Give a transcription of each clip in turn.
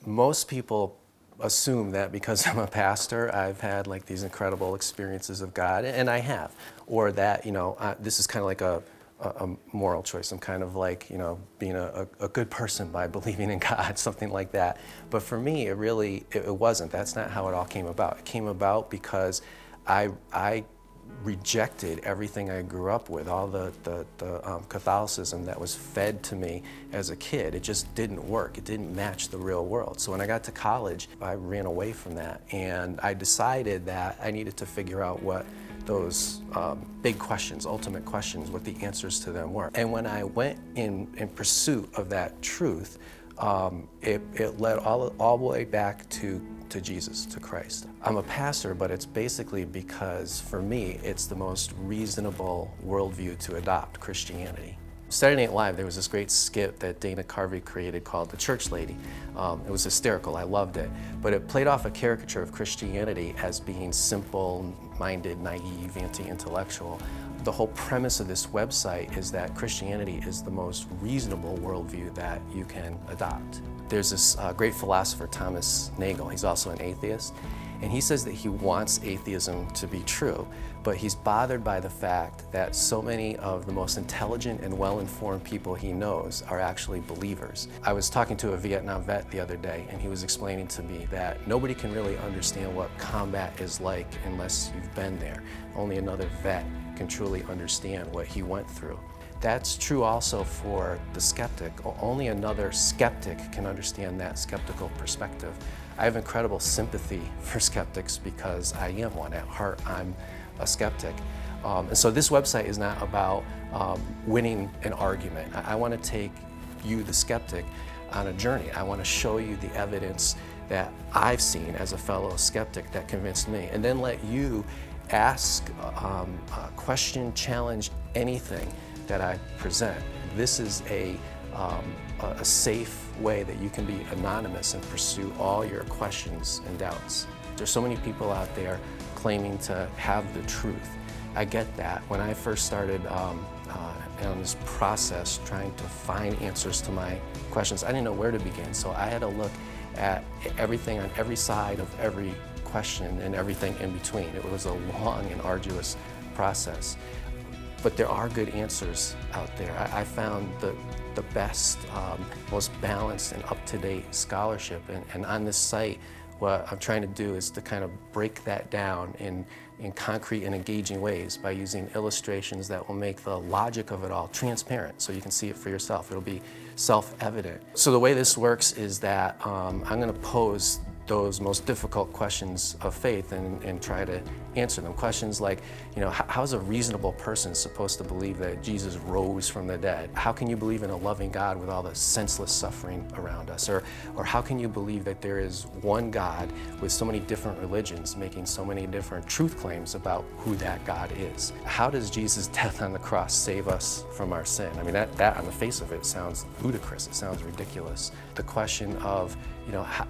most people assume that because I'm a pastor, I've had like these incredible experiences of God, and I have, or that, this is kind of like a moral choice. I'm kind of like, being a good person by believing in God, something like that. But for me, it wasn't. That's not how it all came about. It came about because I rejected everything I grew up with, all the Catholicism that was fed to me as a kid. It just didn't work. It didn't match the real world. So when I got to college, I ran away from that, and I decided that I needed to figure out what those big questions, ultimate questions, what the answers to them were. And when I went in pursuit of that truth, it led all the way back to Jesus, to Christ. I'm a pastor, but it's basically because, for me, it's the most reasonable worldview to adopt, Christianity. Saturday Night Live, there was this great skit that Dana Carvey created called The Church Lady. It was hysterical, I loved it, but it played off a caricature of Christianity as being simple-minded, naive, anti-intellectual. The whole premise of this website is that Christianity is the most reasonable worldview that you can adopt. There's this great philosopher, Thomas Nagel. He's also an atheist, and he says that he wants atheism to be true, but he's bothered by the fact that so many of the most intelligent and well-informed people he knows are actually believers. I was talking to a Vietnam vet the other day, and he was explaining to me that nobody can really understand what combat is like unless you've been there. Only another vet can truly understand what he went through. That's true also for the skeptic. Only another skeptic can understand that skeptical perspective. I have incredible sympathy for skeptics because I am one. At heart, I'm a skeptic. And so this website is not about winning an argument. I want to take you, the skeptic, on a journey. I want to show you the evidence that I've seen as a fellow skeptic that convinced me, and then let you ask, question, challenge anything that I present. This is a safe way that you can be anonymous and pursue all your questions and doubts. There's so many people out there claiming to have the truth. I get that. When I first started on this process trying to find answers to my questions, I didn't know where to begin, so I had to look at everything on every side of every question and everything in between. It was a long and arduous process. But there are good answers out there. I found the best, most balanced and up-to-date scholarship. And on this site, what I'm trying to do is to kind of break that down in concrete and engaging ways by using illustrations that will make the logic of it all transparent so you can see it for yourself. It'll be self-evident. So the way this works is that I'm going to pose those most difficult questions of faith and try to answer them. Questions like, how's a reasonable person supposed to believe that Jesus rose from the dead? How can you believe in a loving God with all the senseless suffering around us? Or how can you believe that there is one God with so many different religions making so many different truth claims about who that God is? How does Jesus' death on the cross save us from our sin? I mean, that on the face of it sounds ludicrous. It sounds ridiculous. The question of,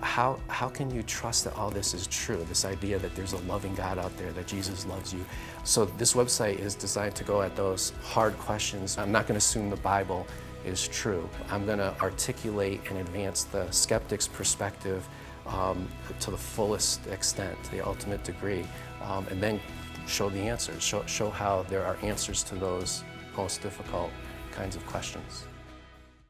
how can you trust that all this is true? This idea that there's a loving God out there, that Jesus loves you. So this website is designed to go at those hard questions. I'm not going to assume the Bible is true. I'm going to articulate and advance the skeptic's perspective to the fullest extent, to the ultimate degree, and then show the answers, show how there are answers to those most difficult kinds of questions.